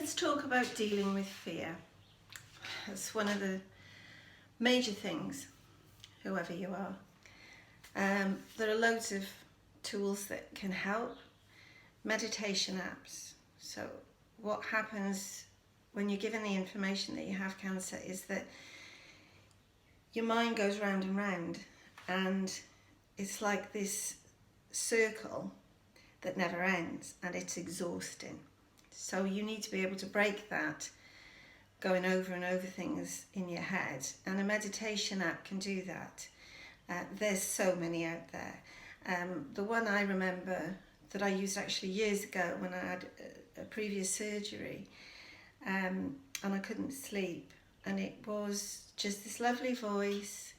Let's talk about dealing with fear. It's one of the major things, whoever you are. There are loads of tools that can help. Meditation apps. So what happens when you're given the information that you have cancer is that your mind goes round and round, and it's like this circle that never ends, and it's exhausting. So you need to be able to break that going over and over things in your head, and a meditation app can do that. There's so many out there. The one I remember that I used actually years ago when I had a previous surgery, and I couldn't sleep, and it was just this lovely voice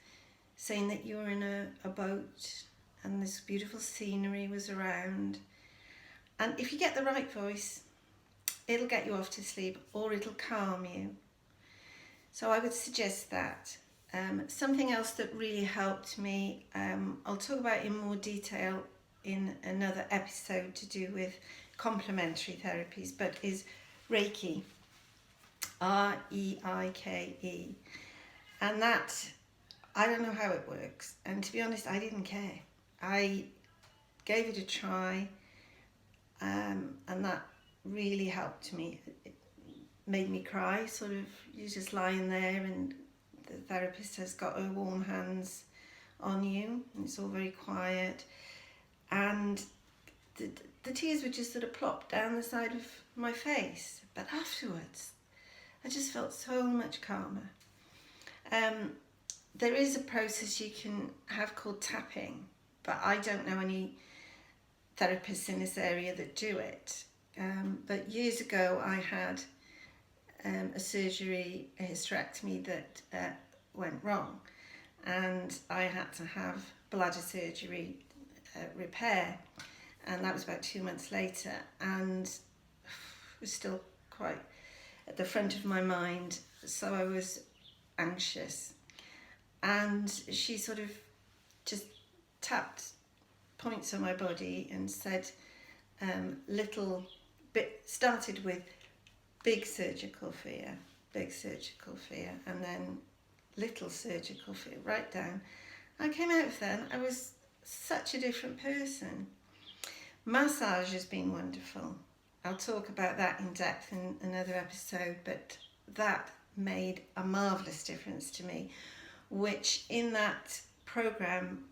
saying that you were in a boat and this beautiful scenery was around, and if you get the right voice, it'll get you off to sleep or it'll calm you. So I would suggest that. Something else that really helped me, I'll talk about in more detail in another episode to do with complementary therapies, but is Reiki, R-E-I-K-E. And that, I don't know how it works, and to be honest, I didn't care. I gave it a try, and that really helped me. It made me cry, sort of. You're just lying there and the therapist has got her warm hands on you and it's all very quiet, and the tears would just sort of plop down the side of my face, but afterwards I just felt so much calmer. There is a process you can have called tapping, but I don't know any therapists in this area that do it. But years ago I had a surgery, a hysterectomy that went wrong, and I had to have bladder surgery repair, and that was about 2 months later, and it was still quite at the front of my mind, so I was anxious, and she sort of just tapped points on my body and said little bit, started with big surgical fear, and then little surgical fear, right down. I came out of there and I was such a different person. Massage has been wonderful. I'll talk about that in depth in another episode, but that made a marvellous difference to me, which in that program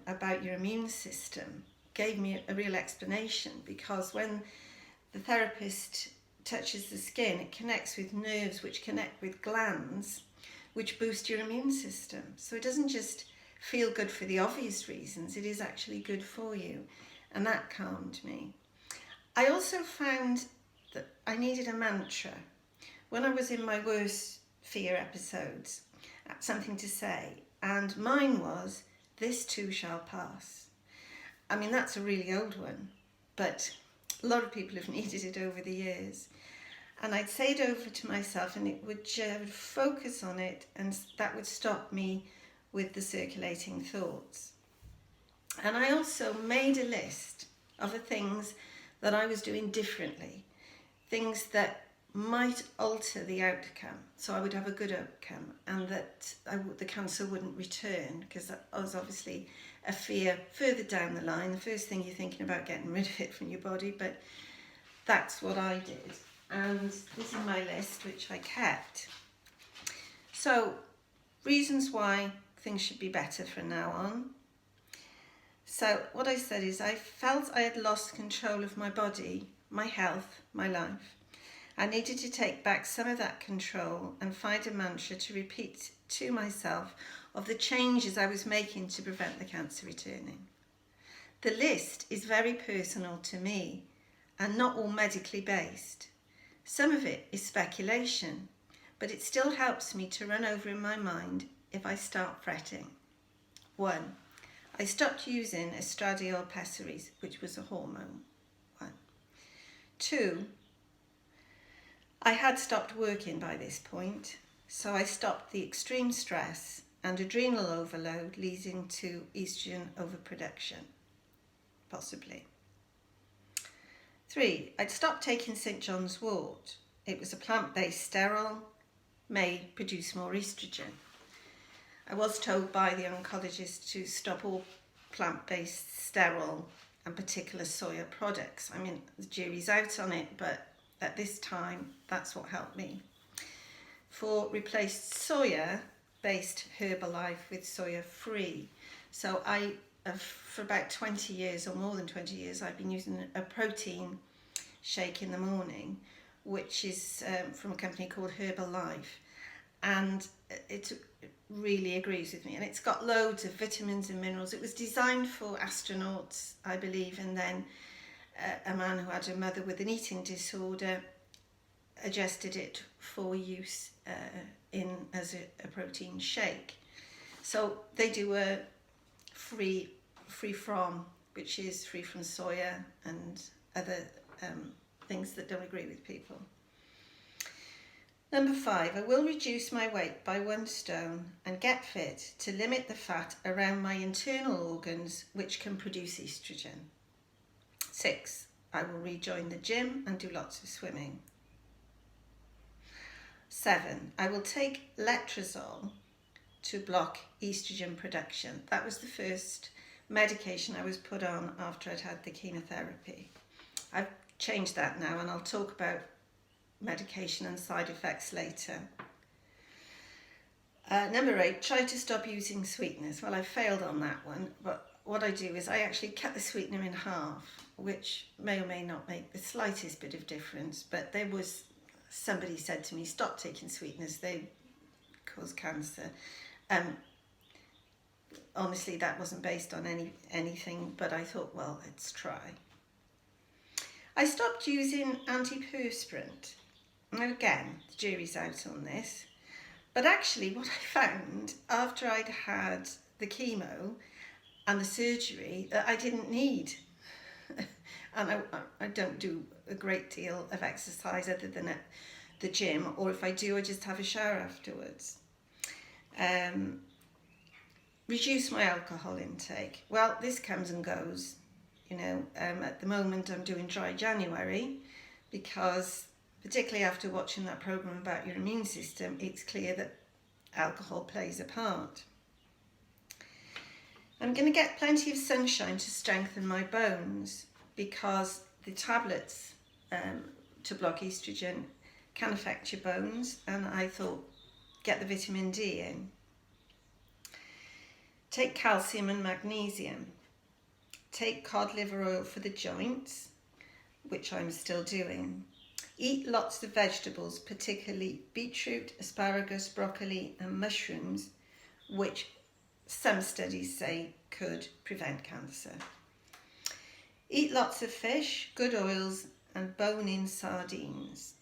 about your immune system gave me a real explanation, because when the therapist touches the skin, it connects with nerves which connect with glands which boost your immune system. So it doesn't just feel good for the obvious reasons, it is actually good for you, and that calmed me. I also found that I needed a mantra. When I was in my worst fear episodes, something to say, and mine was, "This too shall pass." I mean, that's a really old one, but a lot of people have needed it over the years. And I'd say it over to myself, and it would focus on it, and that would stop me with the circulating thoughts. And I also made a list of the things that I was doing differently, things that might alter the outcome, so I would have a good outcome, and that the cancer wouldn't return, because that was obviously a fear further down the line. The first thing you're thinking about getting rid of it from your body, but that's what I did, and this is my list which I kept. So, reasons why things should be better from now on. So what I said is, I felt I had lost control of my body, my health, my life. I needed to take back some of that control and find a mantra to repeat to myself of the changes I was making to prevent the cancer returning. The list is very personal to me and not all medically based. Some of it is speculation, but it still helps me to run over in my mind if I start fretting. 1. I stopped using estradiol pessaries, which was a hormone. 1. 2. I had stopped working by this point, so I stopped the extreme stress and adrenal overload leading to estrogen overproduction, possibly. 3. I'd stopped taking St. John's wort, it was a plant-based sterile, may produce more estrogen. I was told by the oncologist to stop all plant-based sterile and particular soya products. I mean, the jury's out on it, but at this time, that's what helped me. For replaced soya-based Herbalife with soya-free. So for about 20 years or more than 20 years, I've been using a protein shake in the morning, which is from a company called Herbalife, and it really agrees with me, and it's got loads of vitamins and minerals. It was designed for astronauts, I believe, and then a man who had a mother with an eating disorder adjusted it for use as a protein shake. So they do a free from, which is free from soya and other things that don't agree with people. Number 5, I will reduce my weight by 1 stone and get fit to limit the fat around my internal organs which can produce estrogen. 6, I will rejoin the gym and do lots of swimming. 7, I will take letrozole to block estrogen production. That was the first medication I was put on after I'd had the chemotherapy. I've changed that now, and I'll talk about medication and side effects later. Number 8, try to stop using sweeteners. Well, I failed on that one, but what I do is I actually cut the sweetener in half, which may or may not make the slightest bit of difference, but somebody said to me, stop taking sweeteners, they cause cancer. Honestly, that wasn't based on anything, but I thought, well, let's try. I stopped using antiperspirant. Now again, the jury's out on this, but actually what I found after I'd had the chemo and the surgery that I didn't need, and I don't do a great deal of exercise other than at the gym, or if I do, I just have a shower afterwards. Reduce my alcohol intake. Well, this comes and goes. You know, at the moment I'm doing dry January because, particularly after watching that program about your immune system, it's clear that alcohol plays a part. I'm going to get plenty of sunshine to strengthen my bones because the tablets to block estrogen can affect your bones, and I thought, get the vitamin D in. Take calcium and magnesium. Take cod liver oil for the joints, which I'm still doing. Eat lots of vegetables, particularly beetroot, asparagus, broccoli and mushrooms, which some studies say could prevent cancer. Eat lots of fish, good oils and bone-in sardines.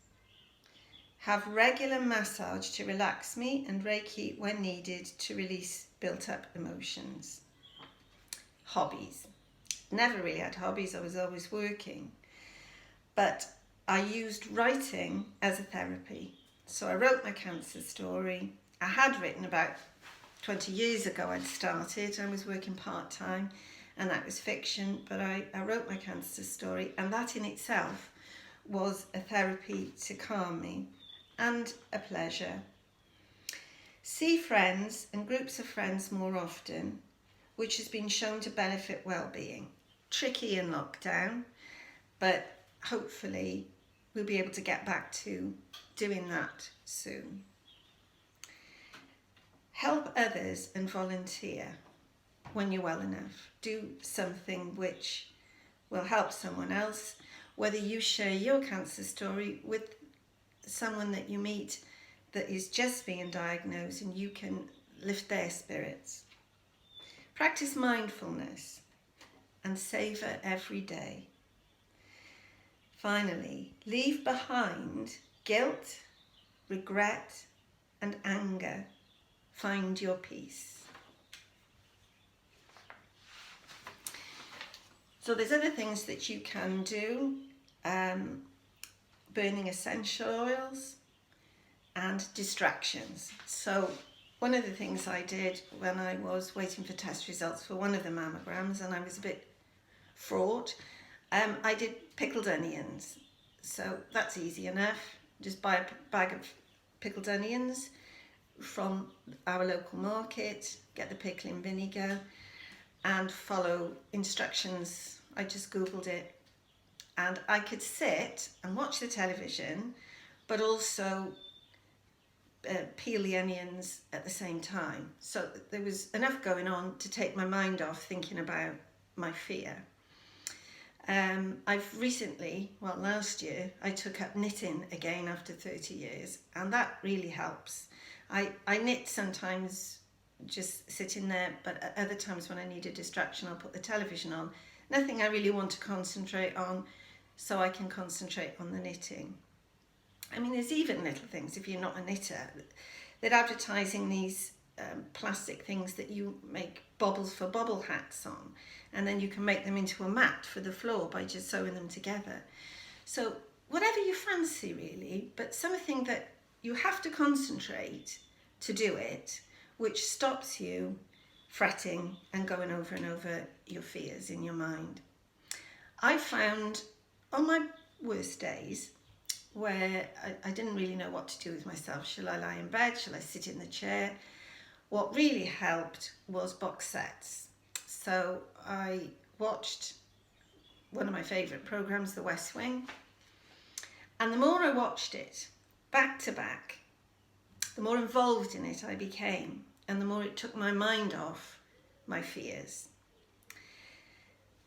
Have regular massage to relax me and Reiki when needed to release built-up emotions. Hobbies. Never really had hobbies, I was always working. But I used writing as a therapy. So I wrote my cancer story. I had written about 20 years ago I'd started. I was working part-time and that was fiction, but I wrote my cancer story, and that in itself was a therapy to calm me and a pleasure. See friends and groups of friends more often, which has been shown to benefit well-being. Tricky in lockdown, but hopefully we'll be able to get back to doing that soon. Help others and volunteer when you're well enough. Do something which will help someone else, whether you share your cancer story with someone that you meet that is just being diagnosed and you can lift their spirits. Practice mindfulness and savor every day. Finally, leave behind guilt, regret and anger. Find your peace. So there's other things that you can do. Burning essential oils and distractions. So one of the things I did when I was waiting for test results for one of the mammograms and I was a bit fraught, I did pickled onions. So that's easy enough. Just buy a bag of pickled onions from our local market, get the pickling vinegar, and follow instructions. I just Googled it, and I could sit and watch the television, but also peel the onions at the same time. So there was enough going on to take my mind off thinking about my fear. I've recently, well, last year, I took up knitting again after 30 years, and that really helps. I knit sometimes just sitting there, but at other times when I need a distraction, I'll put the television on. Nothing I really want to concentrate on, so I can concentrate on the knitting. I mean, there's even little things, if you're not a knitter, they're advertising these plastic things that you make bobbles for bobble hats on, and then you can make them into a mat for the floor by just sewing them together. So whatever you fancy really, but something that you have to concentrate to do it, which stops you fretting and going over and over your fears in your mind. I found on my worst days where I didn't really know what to do with myself, shall I lie in bed, shall I sit in the chair? What really helped was box sets. So I watched one of my favourite programmes, The West Wing, and the more I watched it back to back, the more involved in it I became, and the more it took my mind off my fears.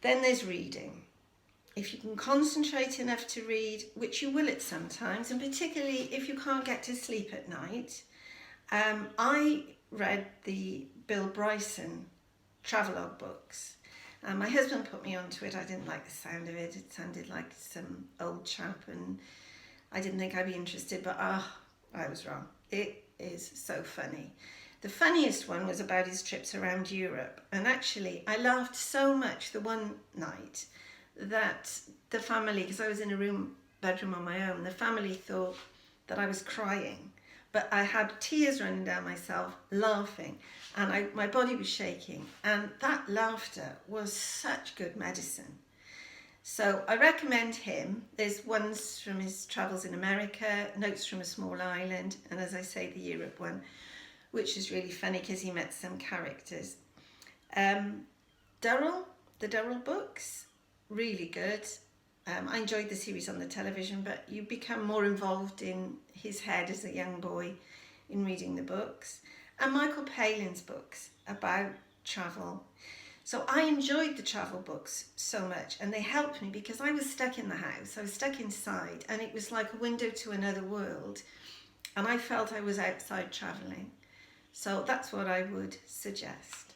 Then there's reading. If you can concentrate enough to read, which you will at some times, and particularly if you can't get to sleep at night, I read the Bill Bryson travelogue books. My husband put me onto it. I didn't like the sound of it. It sounded like some old chap, and I didn't think I'd be interested, but I was wrong. It is so funny. The funniest one was about his trips around Europe, and actually I laughed so much the one night that the family, because I was in a bedroom on my own, the family thought that I was crying, but I had tears running down myself laughing, and my body was shaking, and that laughter was such good medicine. So I recommend him. There's ones from his travels in America, Notes from a Small Island, and as I say, the Europe one, which is really funny because he met some characters. Durrell, the Durrell books, really good. I enjoyed the series on the television, but you become more involved in his head as a young boy in reading the books. And Michael Palin's books about travel. So I enjoyed the travel books so much, and they helped me because I was stuck in the house, I was stuck inside, and it was like a window to another world, and I felt I was outside travelling. So that's what I would suggest.